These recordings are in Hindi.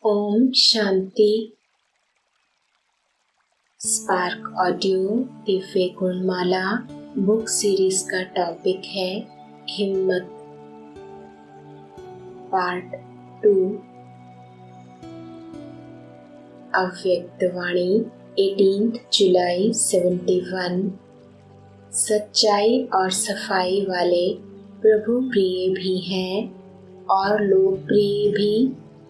Om Shanti. Spark audio Divya Gunmala book series का टॉपिक है हिम्मत, पार्ट 2। अव्यक्त वाणी 18 जुलाई 71। सच्चाई और सफाई वाले प्रभु प्रिय भी हैं और लोकप्रिय भी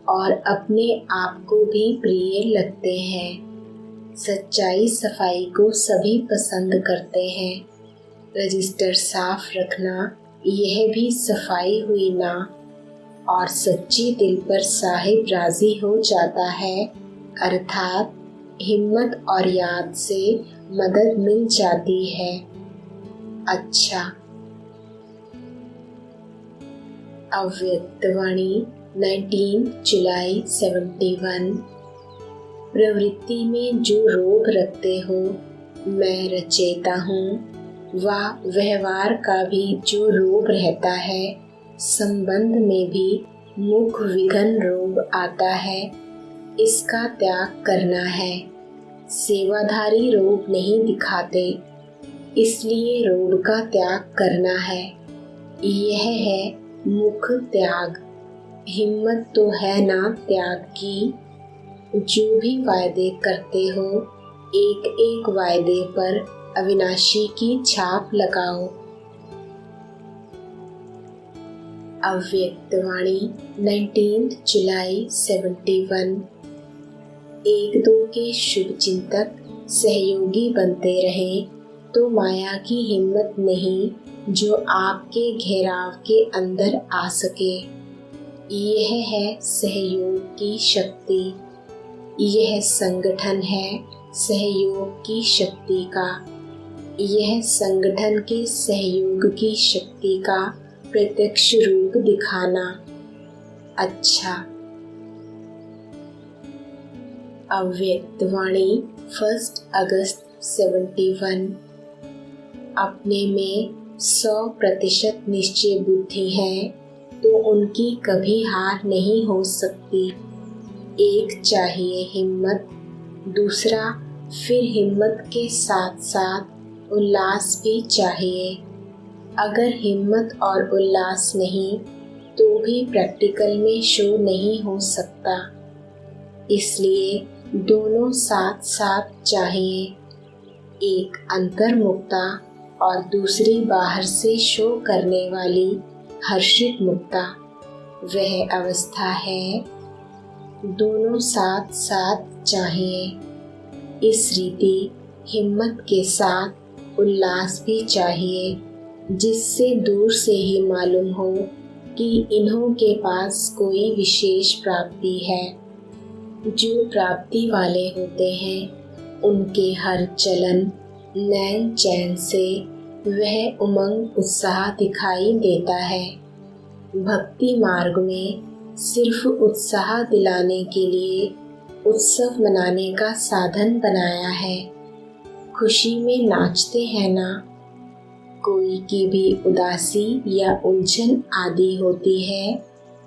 और अपने आप को भी प्रिय लगते हैं। सच्चाई सफाई को सभी पसंद करते हैं। रजिस्टर साफ रखना यह भी सफाई हुई ना, और सच्ची दिल पर साहिब राजी हो जाता है, अर्थात हिम्मत और याद से मदद मिल जाती है। अच्छा, अव्यक्त वाणी 19 जुलाई 71। प्रवृत्ति में जो रोग रखते हो, मैं रचेता हूँ, व व्यवहार का भी जो रोग रहता है, संबंध में भी मुख विघन रोग आता है, इसका त्याग करना है। सेवाधारी रोग नहीं दिखाते, इसलिए रोग का त्याग करना है। यह है मुख त्याग। हिम्मत तो है ना त्याग की। जो भी वायदे करते हो, एक एक वायदे पर अविनाशी की छाप लगाओ। अव्यक्त वाणी 19 जुलाई 71। एक दो के शुभ चिंतक सहयोगी बनते रहे तो माया की हिम्मत नहीं जो आपके घेराव के अंदर आ सके। यह है सहयोग की शक्ति। यह संगठन है सहयोग की शक्ति का। यह संगठन के सहयोग की शक्ति का प्रत्यक्ष रूप दिखाना। अच्छा, अव्यक्त वाणी 1 अगस्त 71। अपने में 100% निश्चय बुद्धि है तो उनकी कभी हार नहीं हो सकती। एक चाहिए हिम्मत, दूसरा फिर हिम्मत के साथ साथ उल्लास भी चाहिए। अगर हिम्मत और उल्लास नहीं तो भी प्रैक्टिकल में शो नहीं हो सकता। इसलिए दोनों साथ साथ चाहिए। एक अंतर्मुक्ता और दूसरी बाहर से शो करने वाली हर्षित मुक्ता, वह अवस्था है। दोनों साथ साथ चाहिए। इस रीति हिम्मत के साथ उल्लास भी चाहिए, जिससे दूर से ही मालूम हो कि इन्हों के पास कोई विशेष प्राप्ति है। जो प्राप्ति वाले होते हैं, उनके हर चलन नैन चैन से वह उमंग उत्साह दिखाई देता है। भक्ति मार्ग में सिर्फ उत्साह दिलाने के लिए उत्सव मनाने का साधन बनाया है। खुशी में नाचते हैं ना। कोई की भी उदासी या उलझन आदि होती है,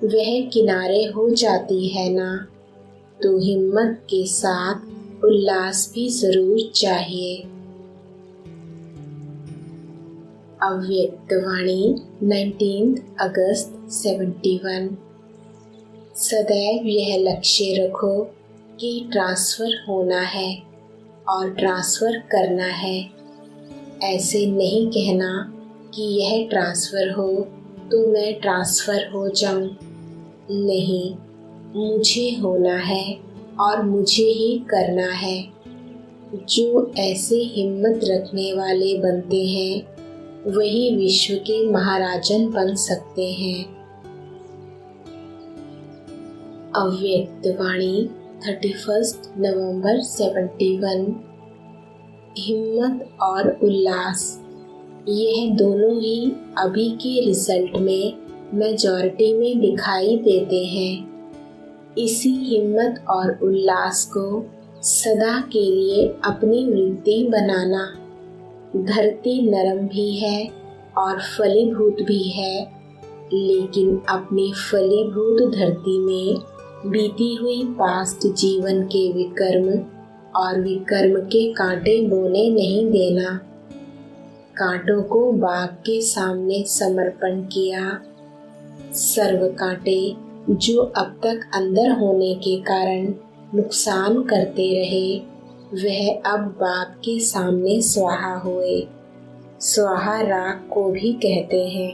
वह किनारे हो जाती है ना। तो हिम्मत के साथ उल्लास भी जरूर चाहिए। अव्यक्त वाणी 19 अगस्त 71। सदैव यह लक्ष्य रखो कि ट्रांसफर होना है और ट्रांसफर करना है। ऐसे नहीं कहना कि यह ट्रांसफर हो तो मैं ट्रांसफर हो जाऊं। नहीं, मुझे होना है और मुझे ही करना है। जो ऐसे हिम्मत रखने वाले बनते हैं, वही विश्व के महाराजन बन सकते हैं। अव्यक्त वाणी 31 नवंबर 71। हिम्मत और उल्लास, यह दोनों ही अभी के रिजल्ट में मेजॉरिटी में दिखाई देते हैं। इसी हिम्मत और उल्लास को सदा के लिए अपनी वृत्ति बनाना। धरती नरम भी है और फलीभूत भी है, लेकिन अपनी फलीभूत धरती में बीती हुई पास्ट जीवन के विकर्म और विकर्म के कांटे बोने नहीं देना। कांटों को बाघ के सामने समर्पण किया। सर्व कांटे जो अब तक अंदर होने के कारण नुकसान करते रहे, वह अब बाघ के सामने स्वाहा हुए। स्वाहा राख को भी कहते हैं।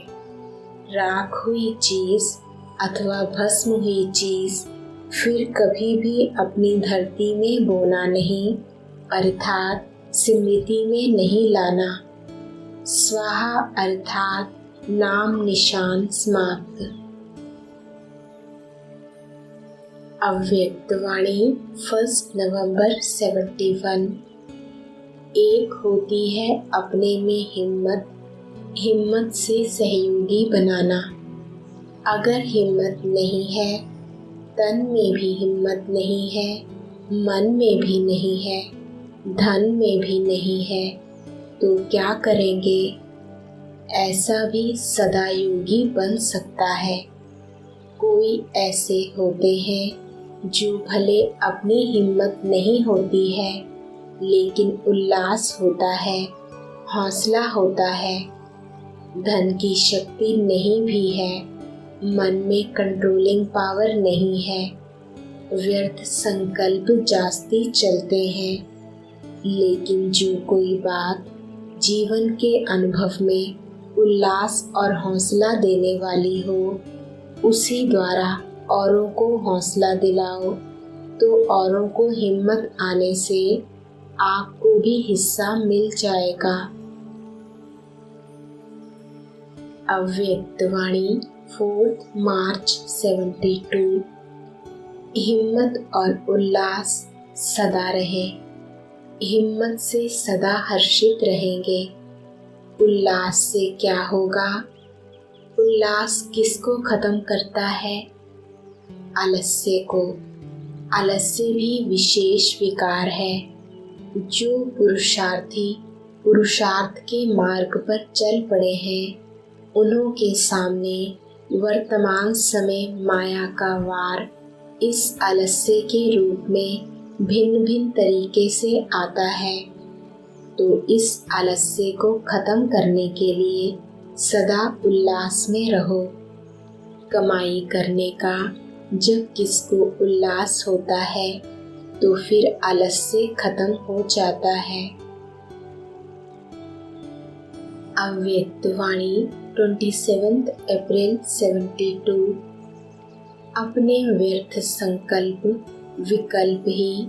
राख हुई चीज अथवा भस्म हुई चीज फिर कभी भी अपनी धरती में बोना नहीं, अर्थात स्मृति में नहीं लाना। स्वाहा अर्थात नाम निशान समाप्त। अव्यक्त वाणी 1 नवंबर 71। एक होती है अपने में हिम्मत, हिम्मत से सहयोगी बनाना। अगर हिम्मत नहीं है, तन में भी हिम्मत नहीं है, मन में भी नहीं है, धन में भी नहीं है, तो क्या करेंगे? ऐसा भी सदा योगी बन सकता है। कोई ऐसे होते हैं जो भले अपनी हिम्मत नहीं होती है, लेकिन उल्लास होता है, हौसला होता है। धन की शक्ति नहीं भी है, मन में कंट्रोलिंग पावर नहीं है, व्यर्थ संकल्प जास्ती चलते हैं। लेकिन जो कोई बात जीवन के अनुभव में उल्लास और हौसला देने वाली हो, उसी द्वारा औरों को हौसला दिलाओ, तो औरों को हिम्मत आने से आपको भी हिस्सा मिल जाएगा। अव्यक्त वाणी 4 मार्च 72। हिम्मत और उल्लास सदा रहे। हिम्मत से सदा हर्षित रहेंगे। उल्लास से क्या होगा? उल्लास किसको खत्म करता है? आलस्य को। आलस्य भी विशेष विकार है। जो पुरुषार्थी पुरुषार्थ के मार्ग पर चल पड़े हैं, उन्हों के सामने वर्तमान समय माया का वार इस आलस्य के रूप में भिन्न भिन्न तरीके से आता है। तो इस आलस्य को खत्म करने के लिए सदा उल्लास में रहो। कमाई करने का जब किसको उल्लास होता है, तो फिर आलस्य खत्म हो जाता है। अव्यक्त वाणी 27 अप्रैल 72। अपने व्यर्थ संकल्प विकल्प ही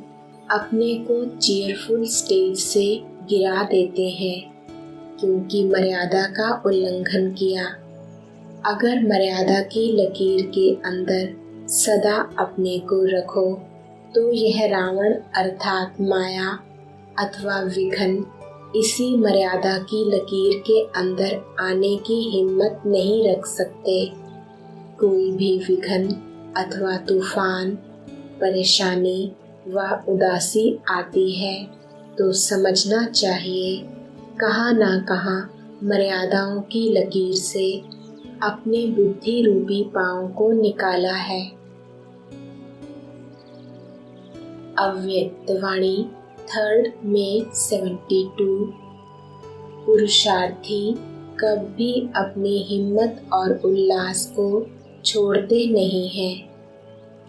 अपने को चीयरफुल स्टेज से गिरा देते हैं, क्योंकि मर्यादा का उल्लंघन किया। अगर मर्यादा की लकीर के अंदर सदा अपने को रखो, तो यह रावण अर्थात माया अथवा विघ्न इसी मर्यादा की लकीर के अंदर आने की हिम्मत नहीं रख सकते। कोई भी विघ्न अथवा तूफान, परेशानी व उदासी आती है, तो समझना चाहिए कहाँ ना कहाँ मर्यादाओं की लकीर से अपने बुद्धि रूपी पांव को निकाला है। अव्यक्त वाणी 3 मई 72। पुरुषार्थी कभी अपनी हिम्मत और उल्लास को छोड़ते नहीं हैं।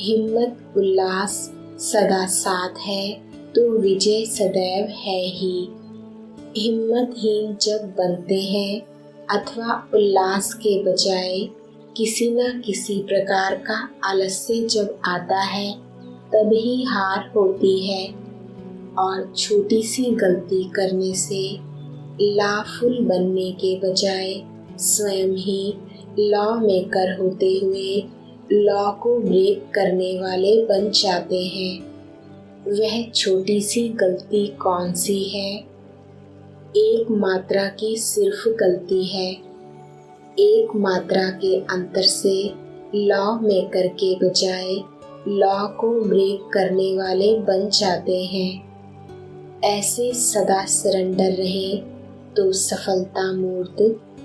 हिम्मत उल्लास सदा साथ है, तो विजय सदैव है ही। हिम्मतहीन जब बनते हैं अथवा उल्लास के बजाय किसी न किसी प्रकार का आलस्य जब आता है, तब ही हार होती है। और छोटी सी गलती करने से लाफुल बनने के बजाय स्वयं ही लॉ मेकर होते हुए लॉ को ब्रेक करने वाले बन जाते हैं। वह छोटी सी गलती कौन सी है? एक मात्रा की सिर्फ गलती है। एक मात्रा के अंतर से लॉ मेकर के बजाय लॉ को ब्रेक करने वाले बन जाते हैं। ऐसे सदा सरेंडर रहे तो सफलता मूर्त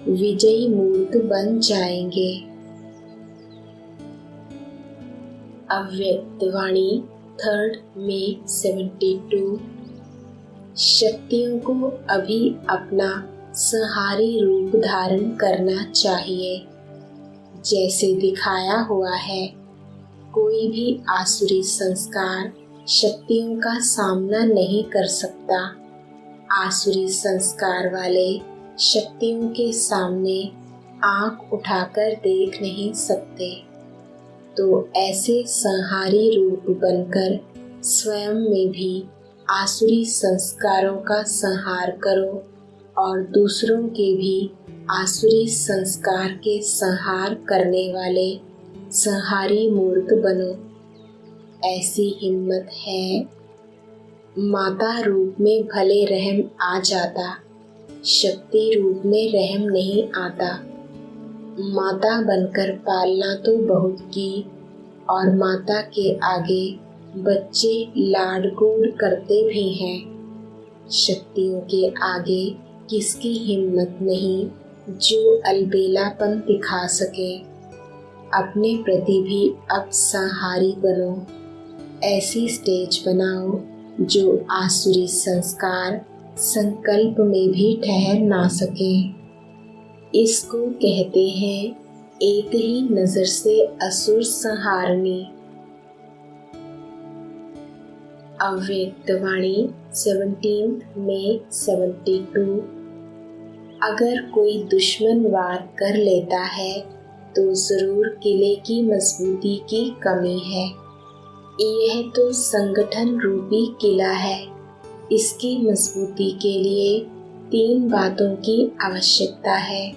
विजयी मूर्त बन जाएंगे। अव्यक्त वाणी 3 मई 72। शक्तियों को अभी अपना संहारी रूप धारण करना चाहिए। जैसे दिखाया हुआ है, कोई भी आसुरी संस्कार शक्तियों का सामना नहीं कर सकता। आसुरी संस्कार वाले शक्तियों के सामने आंख उठाकर देख नहीं सकते। तो ऐसे संहारी रूप बनकर स्वयं में भी आसुरी संस्कारों का संहार करो और दूसरों के भी आसुरी संस्कार के संहार करने वाले संहारी मूर्त बनो। ऐसी हिम्मत है। माता रूप में भले रहम आ जाता, शक्ति रूप में रहम नहीं आता। माता बनकर पालना तो बहुत की और माता के आगे बच्चे लाड-गोड करते भी हैं। शक्तियों के आगे किसकी हिम्मत नहीं जो अलबेलापन दिखा सके। अपने प्रति भी अब संहारी बनो। ऐसी स्टेज बनाओ जो आसुरी संस्कार संकल्प में भी ठहर ना सके। इसको कहते हैं एक ही नजर से असुर संहारनी। अव्यक्त वाणी 17 मई 72। अगर कोई दुश्मन वार कर लेता है तो जरूर किले की मजबूती की कमी है। यह तो संगठन रूपी किला है। इसकी मजबूती के लिए 3 बातों की आवश्यकता है।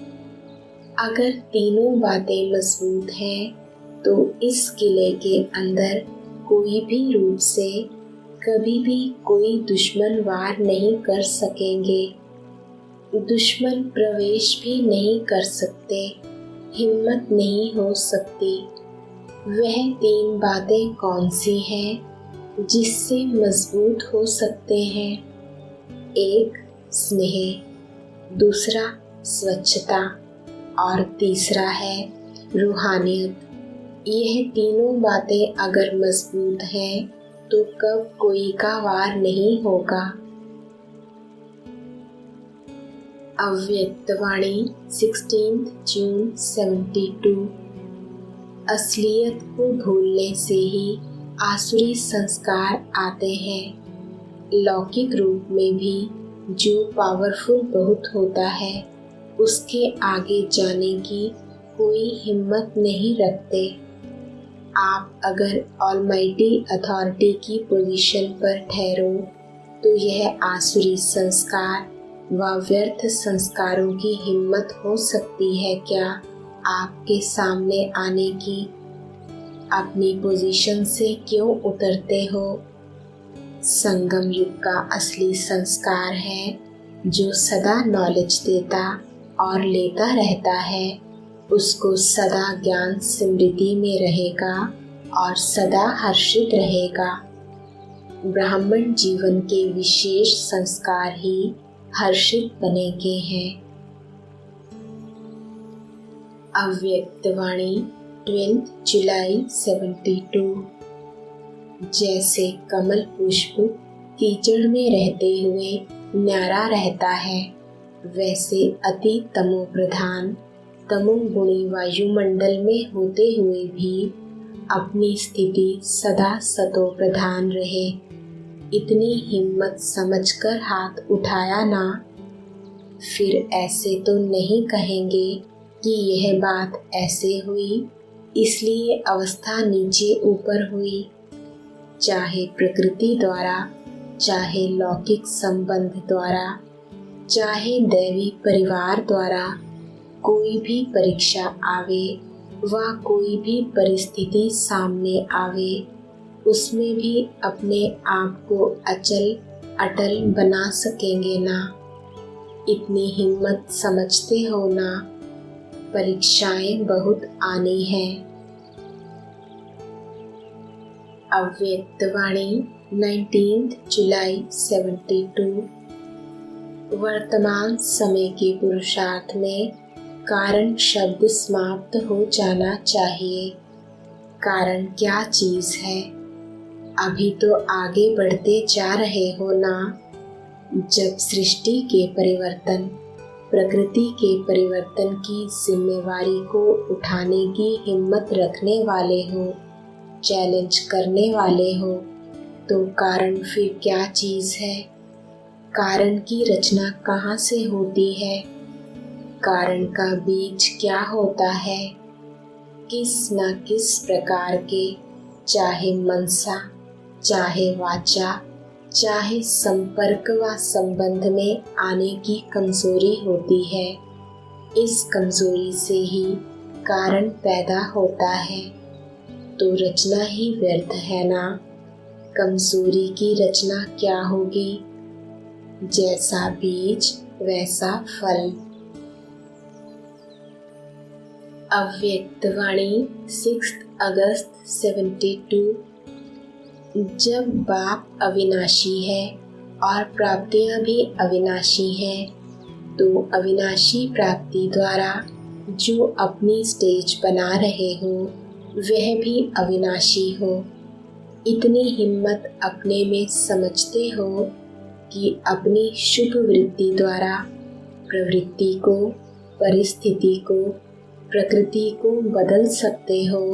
अगर तीनों बातें मजबूत हैं तो इस किले के अंदर कोई भी रूप से कभी भी कोई दुश्मन वार नहीं कर सकेंगे। दुश्मन प्रवेश भी नहीं कर सकते, हिम्मत नहीं हो सकती। वह 3 बातें कौन सी हैं जिससे मजबूत हो सकते हैं? एक स्नेह, दूसरा स्वच्छता और तीसरा है रूहानियत। यह तीनों बातें अगर मजबूत हैं तो कब कोई का वार नहीं होगा। अव्यक्त वाणी 16 जून 72। असलियत को भूलने से ही आसुरी संस्कार आते हैं। लौकिक रूप में भी जो पावरफुल बहुत होता है उसके आगे जाने की कोई हिम्मत नहीं रखते। आप अगर ऑलमाइटी अथॉरिटी की पोजीशन पर ठहरो तो यह आसुरी संस्कार व व्यर्थ संस्कारों की हिम्मत हो सकती है क्या आपके सामने आने की? अपनी पोजीशन से क्यों उतरते हो? संगम युग का असली संस्कार है जो सदा नॉलेज देता और लेता रहता है। उसको सदा ज्ञान स्मृति में रहेगा और सदा हर्षित रहेगा। ब्राह्मण जीवन के विशेष संस्कार ही हर्षित बनेंगे हैं। अव्यक्त वाणी 12 जुलाई 72। जैसे कमल पुष्प कीचड़ में रहते हुए न्यारा रहता है, वैसे अति तमो प्रधान तमोगुणी वायुमंडल में होते हुए भी अपनी स्थिति सदा सतो प्रधान रहे। इतनी हिम्मत समझकर हाथ उठाया ना। फिर ऐसे तो नहीं कहेंगे कि यह बात ऐसे हुई इसलिए अवस्था नीचे ऊपर हुई। चाहे प्रकृति द्वारा, चाहे लौकिक संबंध द्वारा, चाहे दैवी परिवार द्वारा कोई भी परीक्षा आवे व कोई भी परिस्थिति सामने आवे, उसमें भी अपने आप को अचल अटल बना सकेंगे ना। इतनी हिम्मत समझते हो ना। परीक्षाएं बहुत आनी हैं। अव्यक्त वाणी 19 जुलाई 72। वर्तमान समय के पुरुषार्थ में कारण शब्द समाप्त हो जाना चाहिए। कारण क्या चीज है। अभी तो आगे बढ़ते जा रहे हो ना। जब सृष्टि के परिवर्तन, प्रकृति के परिवर्तन की जिम्मेवारी को उठाने की हिम्मत रखने वाले हो, चैलेंज करने वाले हो, तो कारण फिर क्या चीज है। कारण की रचना कहाँ से होती है, कारण का बीज क्या होता है। किस न किस प्रकार के, चाहे मनसा, चाहे वाचा, चाहे संपर्क व संबंध में आने की कमजोरी होती है। इस कमजोरी से ही कारण पैदा होता है, तो रचना ही व्यर्थ है ना। कमजोरी की रचना क्या होगी। जैसा बीज वैसा फल। अव्यक्तवाणी 6 अगस्त 72। जब बाप अविनाशी है और प्राप्तियां भी अविनाशी हैं, तो अविनाशी प्राप्ति द्वारा जो अपनी स्टेज बना रहे हो वह भी अविनाशी हो। इतनी हिम्मत अपने में समझते हो कि अपनी शुभ वृत्ति द्वारा प्रवृत्ति को, परिस्थिति को, प्रकृति को बदल सकते हो।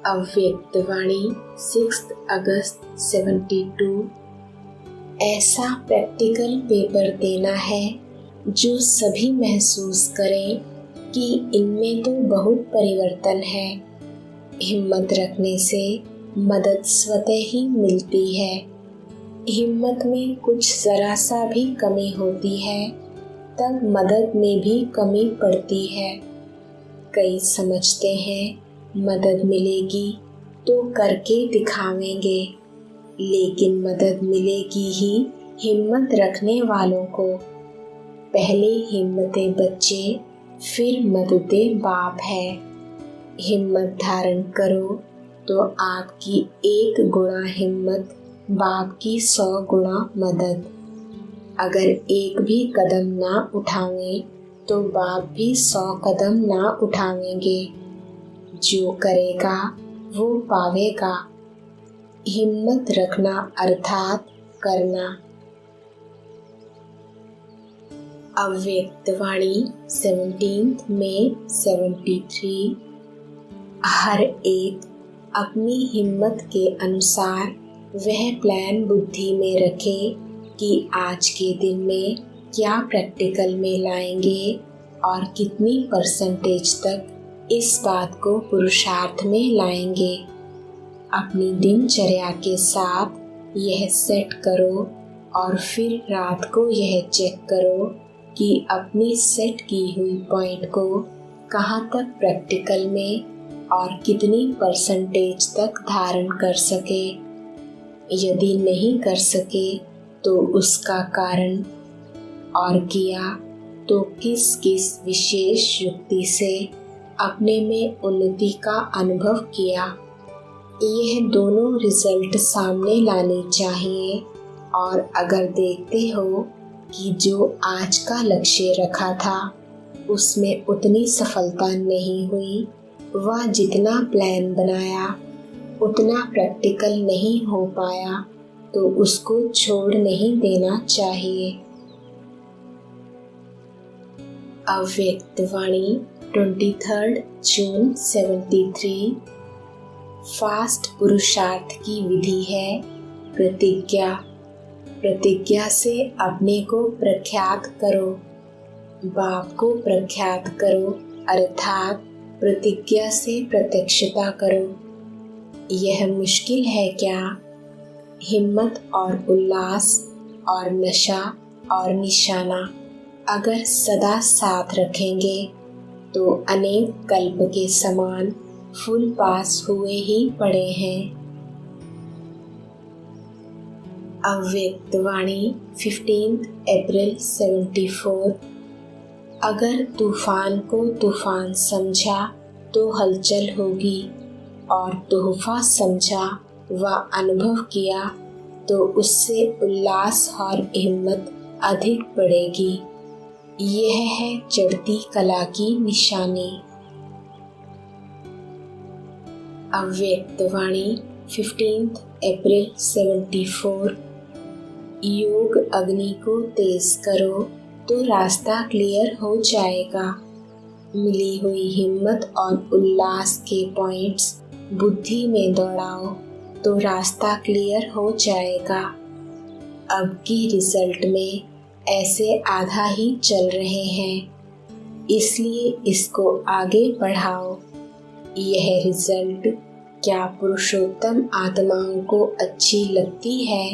अव्यक्तवाणी 6 अगस्त 72। ऐसा प्रैक्टिकल पेपर देना है जो सभी महसूस करें कि इनमें तो बहुत परिवर्तन है। हिम्मत रखने से मदद स्वतः ही मिलती है। हिम्मत में कुछ जरा सा भी कमी होती है, तब मदद में भी कमी पड़ती है। कई समझते हैं मदद मिलेगी तो करके दिखावेंगे, लेकिन मदद मिलेगी ही हिम्मत रखने वालों को। पहले हिम्मतें बच्चे, फिर मददें बाप है। हिम्मत धारण करो तो आपकी 1 गुणा हिम्मत बाप की 100 गुणा मदद। अगर एक भी कदम ना उठावें तो बाप भी 100 कदम ना उठावेंगे। जो करेगा वो पावेगा। हिम्मत रखना अर्थात करना। अव्यक्तवाणी 17 मई 73। हर एक अपनी हिम्मत के अनुसार वह प्लान बुद्धि में रखे कि आज के दिन में क्या प्रैक्टिकल में लाएंगे और कितनी परसेंटेज तक इस बात को पुरुषार्थ में लाएंगे। अपनी दिनचर्या के साथ यह सेट करो और फिर रात को यह चेक करो कि अपनी सेट की हुई पॉइंट को कहाँ तक प्रैक्टिकल में और कितनी परसेंटेज तक धारण कर सके। यदि नहीं कर सके तो उसका कारण, और किया तो किस किस विशेष युक्ति से अपने में उन्नति का अनुभव किया। यह दोनों रिजल्ट सामने लाने चाहिए। और अगर देखते हो कि जो आज का लक्ष्य रखा था उसमें उतनी सफलता नहीं हुई, वह जितना प्लान बनाया उतना प्रैक्टिकल नहीं हो पाया, तो उसको छोड़ नहीं देना चाहिए। अव्यक्तवाणी 23 जून 73। फास्ट पुरुषार्थ की विधि है प्रतिज्ञा। प्रतिज्ञा से अपने को प्रख्यात करो, बाप को प्रख्यात करो, अर्थात प्रतिज्ञा से प्रत्यक्षता करो। यह मुश्किल है क्या। हिम्मत और उल्लास और नशा और निशाना अगर सदा साथ रखेंगे तो अनेक कल्प के समान फुल पास हुए ही पड़े हैं। अव्यक्तवाणी 15 अप्रैल 74। अगर तूफान को तूफान समझा तो हलचल होगी, और तोहफा समझा व अनुभव किया तो उससे उल्लास और हिम्मत अधिक बढ़ेगी। यह है चढ़ती कला की निशानी। अव्यक्तवाणी 15 अप्रैल 74। योग अग्नि को तेज करो तो रास्ता क्लियर हो जाएगा। मिली हुई हिम्मत और उल्लास के पॉइंट्स बुद्धि में दौड़ाओ तो रास्ता क्लियर हो जाएगा। अब की रिजल्ट में ऐसे आधा ही चल रहे हैं, इसलिए इसको आगे बढ़ाओ। यह रिजल्ट क्या पुरुषोत्तम आत्माओं को अच्छी लगती है,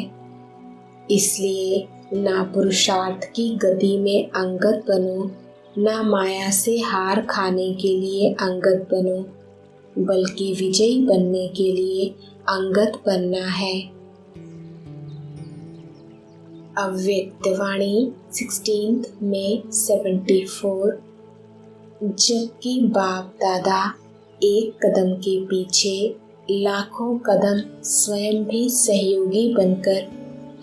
इसलिए ना पुरुषार्थ की गति में अंगत बनो, ना माया से हार खाने के लिए अंगत बनो, बल्कि विजयी बनने के लिए अंगत बनना है। अव्यक्तवाणी 16 मई 74। जबकि बाप दादा एक कदम के पीछे लाखों कदम स्वयं भी सहयोगी बनकर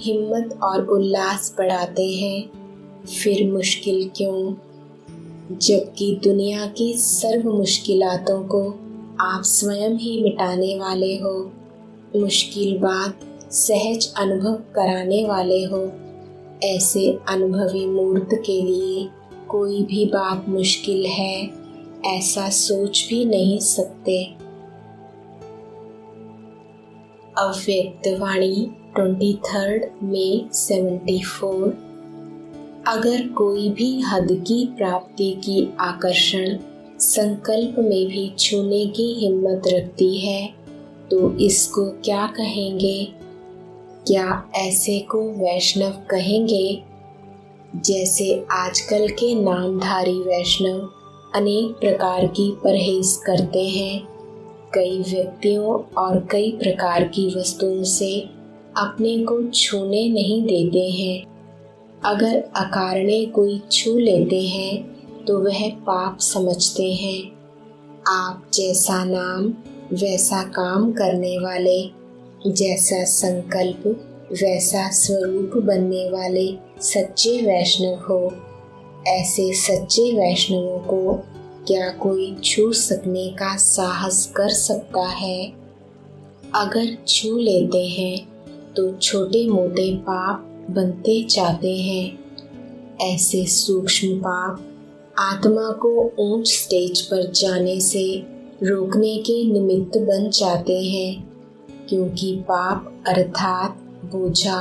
हिम्मत और उल्लास बढ़ाते हैं, फिर मुश्किल क्यों? जबकि दुनिया की सर्व मुश्किलातों को आप स्वयं ही मिटाने वाले हो, मुश्किल बात सहज अनुभव कराने वाले हो। ऐसे अनुभवी मूर्त के लिए कोई भी बात मुश्किल है ऐसा सोच भी नहीं सकते। अव्यक्तवाणी 23 मई 74। अगर कोई भी हद की प्राप्ति की आकर्षण संकल्प में भी छूने की हिम्मत रखती है तो इसको क्या कहेंगे? क्या ऐसे को वैष्णव कहेंगे? जैसे आजकल के नामधारी वैष्णव अनेक प्रकार की परहेज करते हैं, कई व्यक्तियों और कई प्रकार की वस्तुओं से अपने को छूने नहीं देते हैं। अगर अकारणे कोई छू लेते हैं तो वह पाप समझते हैं। आप जैसा नाम वैसा काम करने वाले, जैसा संकल्प वैसा स्वरूप बनने वाले सच्चे वैष्णव हो। ऐसे सच्चे वैष्णवों को क्या कोई छू सकने का साहस कर सकता है? अगर छू लेते हैं तो छोटे मोटे पाप बनते जाते हैं। ऐसे सूक्ष्म पाप आत्मा को ऊंच स्टेज पर जाने से रोकने के निमित्त बन जाते हैं, क्योंकि पाप अर्थात बोझा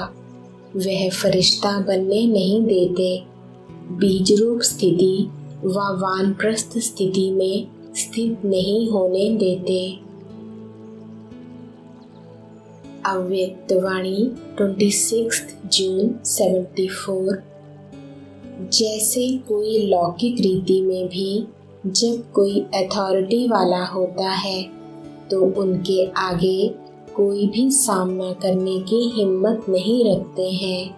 वह फरिश्ता बनने नहीं देते, बीज रूप स्थिति व वानप्रस्थ स्थिति में स्थित नहीं होने देते। अव्यक्तवाणी 26 जून 74। जैसे कोई लौकिक रीति में भी जब कोई अथॉरिटी वाला होता है तो उनके आगे कोई भी सामना करने की हिम्मत नहीं रखते हैं,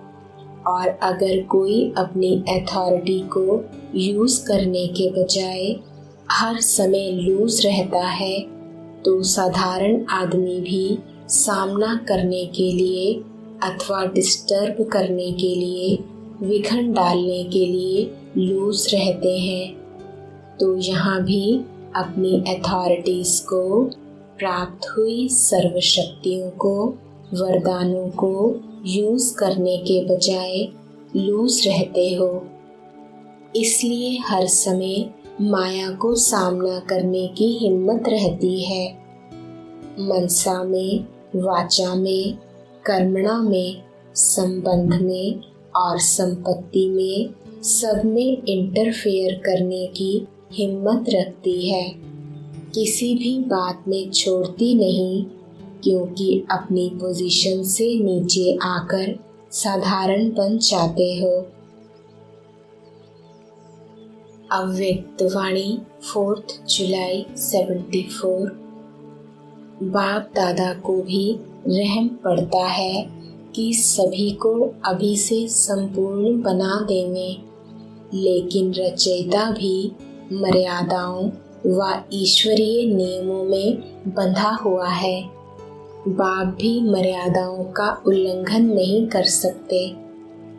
और अगर कोई अपनी अथॉरिटी को यूज़ करने के बजाय हर समय लूज रहता है तो साधारण आदमी भी सामना करने के लिए अथवा डिस्टर्ब करने के लिए, विघन डालने के लिए लूज रहते हैं। तो यहाँ भी अपनी अथॉरिटीज़ को, प्राप्त हुई सर्वशक्तियों को, वरदानों को यूज़ करने के बजाय लूज रहते हो। इसलिए हर समय माया को सामना करने की हिम्मत रहती है। मनसा में, वाचा में, कर्मणा में, संबंध में और संपत्ति में सब में इंटरफेयर करने की हिम्मत रखती है। किसी भी बात में छोड़ती नहीं, क्योंकि अपनी पोजीशन से नीचे आकर साधारण बन जाते हो। अव्यक्तवाणी 4 जुलाई 74। बाप दादा को भी रहम पड़ता है कि सभी को अभी से संपूर्ण बना देंगे, लेकिन रचयिता भी मर्यादाओं व ईश्वरीय नियमों में बंधा हुआ है। बाप भी मर्यादाओं का उल्लंघन नहीं कर सकते।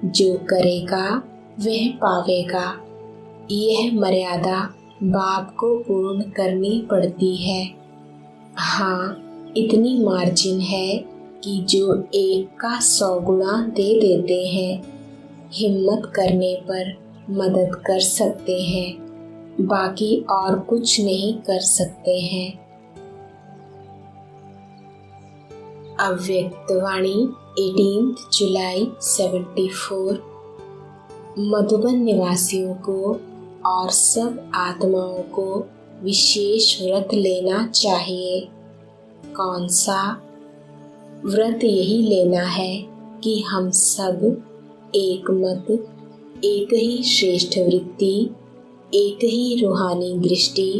जो करेगा वह पावेगा। यह मर्यादा बाप को पूर्ण करनी पड़ती है। हाँ, इतनी मार्जिन है कि जो 1 का 100 गुना दे देते हैं, हिम्मत करने पर मदद कर सकते हैं, बाकी और कुछ नहीं कर सकते हैं। अव्यक्तवाणी 18 जुलाई 74। मधुबन निवासियों को और सब आत्माओं को विशेष व्रत लेना चाहिए। कौन सा व्रत? यही लेना है कि हम सब एक मत, एक ही श्रेष्ठ वृत्ति, एक ही रूहानी दृष्टि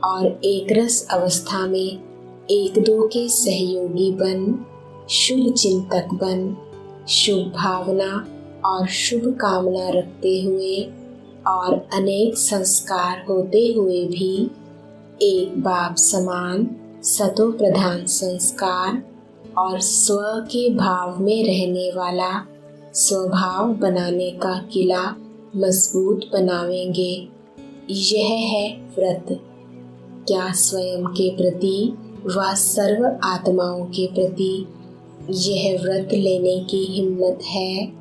और एक रस अवस्था में एक दो के सहयोगी बन, शुभ चिंतक बन, शुभ भावना और शुभ कामना रखते हुए और अनेक संस्कार होते हुए भी एक बाप समान सतो प्रधान संस्कार और स्व के भाव में रहने वाला स्वभाव बनाने का किला मजबूत बनावेंगे। यह है व्रत। क्या स्वयं के प्रति व सर्व आत्माओं के प्रति यह व्रत लेने की हिम्मत है?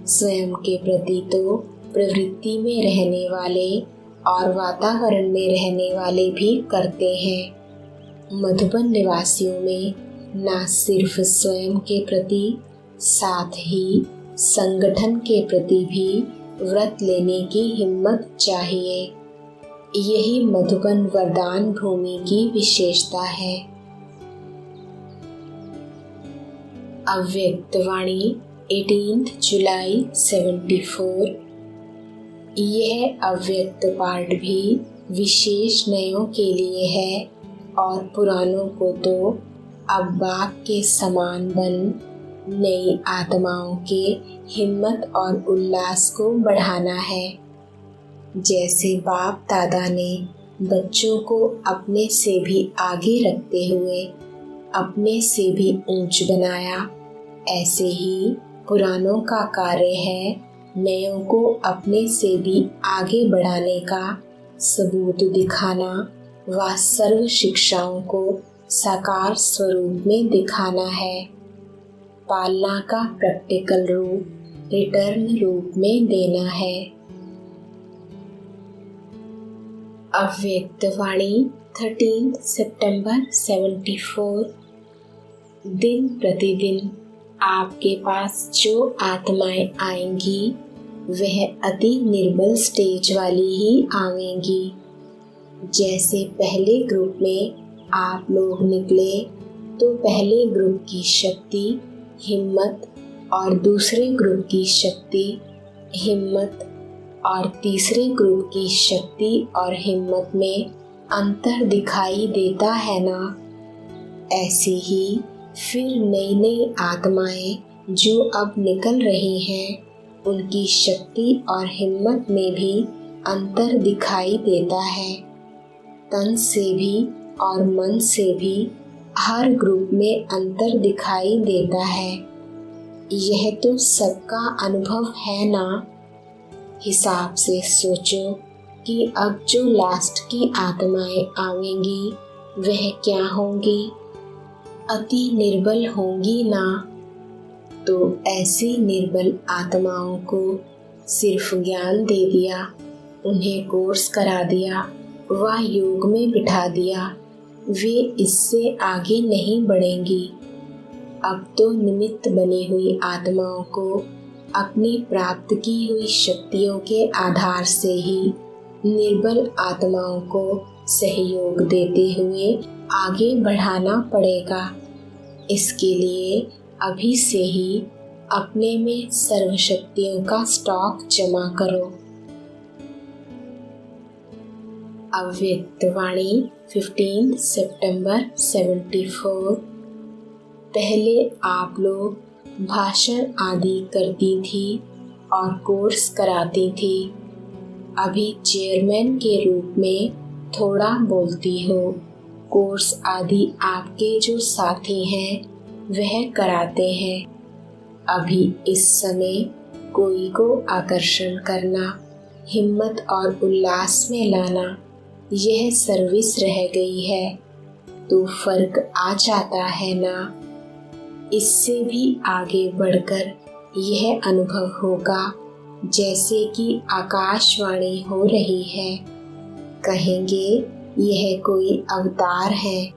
स्वयं के प्रति तो प्रवृत्ति में रहने वाले और वातावरण में रहने वाले भी करते हैं। मधुबन निवासियों में न सिर्फ स्वयं के प्रति, साथ ही संगठन के प्रति भी व्रत लेने की हिम्मत चाहिए। यही मधुबन वरदान भूमि की विशेषता है। अव्यक्तवाणी 18 जुलाई 74। यह अव्यक्त पाठ भी विशेष नयों के लिए है और पुरानों को तो अब बाप के समान बन नई आत्माओं के हिम्मत और उल्लास को बढ़ाना है। जैसे बाप दादा ने बच्चों को अपने से भी आगे रखते हुए अपने से भी ऊंच बनाया, ऐसे ही पुरानों का कार्य है नयों को अपने से भी आगे बढ़ाने का सबूत दिखाना व सर्व शिक्षाओं को साकार स्वरूप में दिखाना है। पालना का प्रैक्टिकल रूप रिटर्न रूप में देना है। अव्यक्तवाणी 13 सितंबर 74। दिन प्रतिदिन आपके पास जो आत्माएं आएंगी वह अति निर्बल स्टेज वाली ही आवेंगी। जैसे पहले ग्रुप में आप लोग निकले तो पहले ग्रुप की शक्ति हिम्मत और दूसरे ग्रुप की शक्ति हिम्मत और तीसरे ग्रुप की शक्ति और हिम्मत में अंतर दिखाई देता है ना। ऐसे ही फिर नई नई आत्माएं जो अब निकल रही हैं उनकी शक्ति और हिम्मत में भी अंतर दिखाई देता है। तन से भी और मन से भी हर ग्रुप में अंतर दिखाई देता है। यह तो सबका अनुभव है ना। हिसाब से सोचो कि अब जो लास्ट की आत्माएं आवेंगी वह क्या होंगी? अति निर्बल होंगी ना। तो ऐसी निर्बल आत्माओं को सिर्फ ज्ञान दे दिया, उन्हें कोर्स करा दिया व योग में बिठा दिया, वे इससे आगे नहीं बढ़ेंगी। अब तो निमित्त बनी हुई आत्माओं को अपनी प्राप्त की हुई शक्तियों के आधार से ही निर्बल आत्माओं को सहयोग देते हुए आगे बढ़ाना पड़ेगा। इसके लिए अभी से ही अपने में सर्वशक्तियों का स्टॉक जमा करो। अव्यक्तवाणी 15 सितंबर 74। पहले आप लोग भाषण आदि करती थी और कोर्स कराती थी। अभी चेयरमैन के रूप में थोड़ा बोलती हो। कोर्स आदि आपके जो साथी हैं वह कराते हैं। अभी इस समय कोई को आकर्षण करना, हिम्मत और उल्लास में लाना, यह सर्विस रह गई है। तो फर्क आ जाता है ना। इससे भी आगे बढ़कर यह अनुभव होगा जैसे कि आकाशवाणी हो रही है। कहेंगे यह कोई अवतार है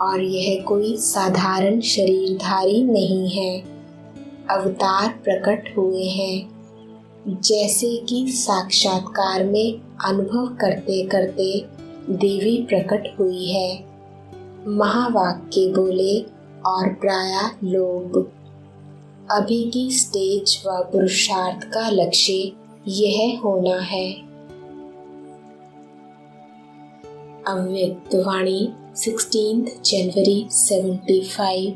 और यह कोई साधारण शरीरधारी नहीं है। अवतार प्रकट हुए हैं, जैसे कि साक्षात्कार में अनुभव करते करते देवी प्रकट हुई है। महावाक्य बोले और प्रायः लोग। अभी की स्टेज व पुरुषार्थ का लक्ष्य यह होना है। अव्यक्त वाणी 16 जनवरी 75।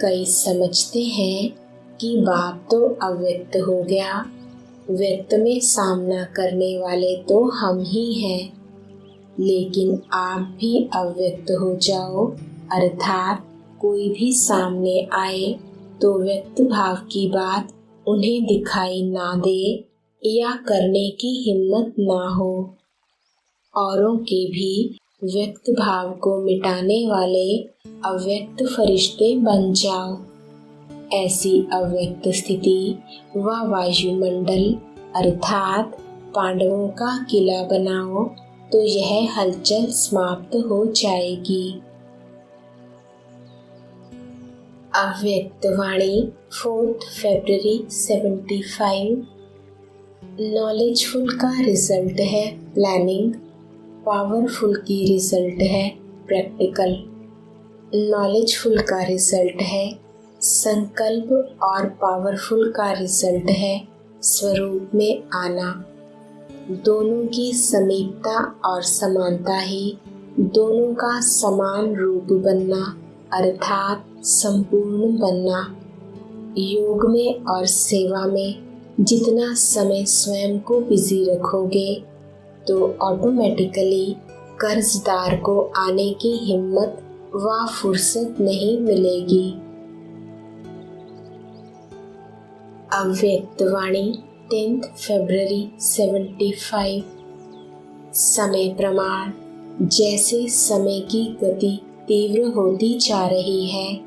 कई समझते हैं कि बाप तो अव्यक्त हो गया, व्यक्त में सामना करने वाले तो हम ही हैं। लेकिन आप भी अव्यक्त हो जाओ, अर्थात कोई भी सामने आए तो व्यक्त भाव की बात उन्हें दिखाई ना दे या करने की हिम्मत ना हो। औरों के भी व्यक्त भाव को मिटाने वाले अव्यक्त फरिश्ते बन जाओ। ऐसी अव्यक्त स्थिति व वायुमंडल अर्थात पांडवों का किला बनाओ तो यह हलचल समाप्त हो जाएगी। अव्यक्त वाणी 4 फरवरी 75। नॉलेजफुल का रिजल्ट है प्लानिंग, पावरफुल की रिजल्ट है प्रैक्टिकल। नॉलेजफुल का रिजल्ट है संकल्प और पावरफुल का रिजल्ट है स्वरूप में आना। दोनों की समीपता और समानता ही दोनों का समान रूप बनना अर्थात संपूर्ण बनना। योग में और सेवा में जितना समय स्वयं को बिजी रखोगे तो ऑटोमेटिकली कर्जदार को आने की हिम्मत व फुर्सत नहीं मिलेगी। अव्यक्त वाणी 10 फरवरी 75। समय प्रमाण। जैसे समय की गति तीव्र होती जा रही है,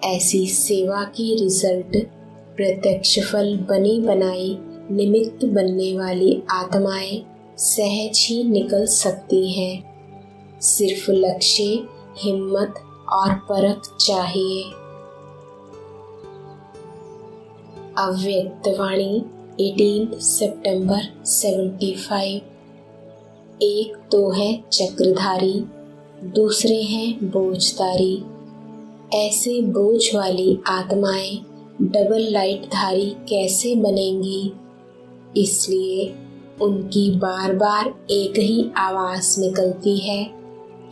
ऐसी सेवा की रिजल्ट प्रत्यक्ष फल बनी बनाई निमित्त बनने वाली आत्माएं सहज ही निकल सकती हैं। सिर्फ लक्ष्य, हिम्मत और परख चाहिए। अव्यक्त वाणी 18 सितंबर 75। एक तो है चक्रधारी, दूसरे हैं बोझधारी। ऐसे बोझ वाली आत्माएं डबल लाइट धारी कैसे बनेंगी? इसलिए उनकी बार बार एक ही आवाज़ निकलती है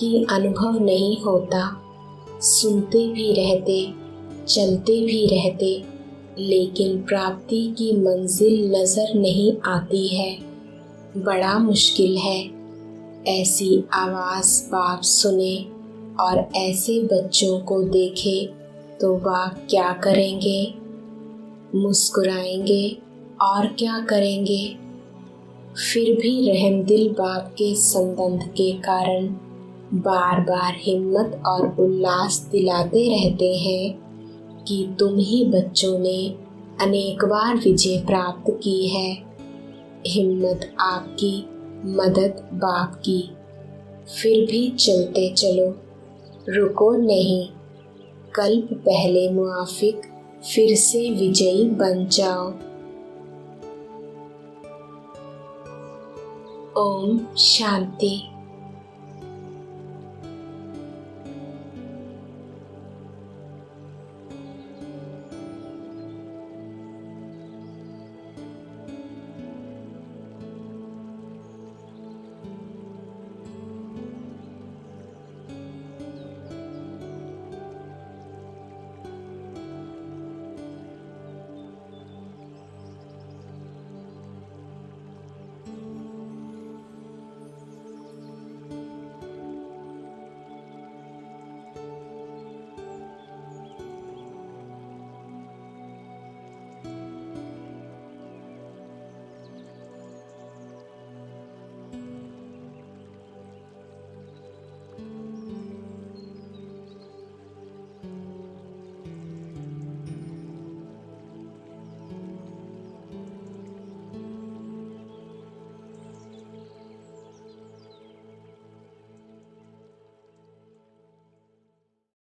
कि अनुभव नहीं होता। सुनते भी रहते, चलते भी रहते, लेकिन प्राप्ति की मंजिल नजर नहीं आती है। बड़ा मुश्किल है। ऐसी आवाज़ बाप सुने और ऐसे बच्चों को देखे तो बाप क्या करेंगे? मुस्कुराएंगे और क्या करेंगे? फिर भी रहमदिल बाप के संबंध के कारण बार बार हिम्मत और उल्लास दिलाते रहते हैं कि तुम ही बच्चों ने अनेक बार विजय प्राप्त की है। हिम्मत आपकी, मदद बाप की। फिर भी चलते चलो, रुको नहीं। कल्प पहले मुआफिक, फिर से विजयी बन जाओ। ओम शांति।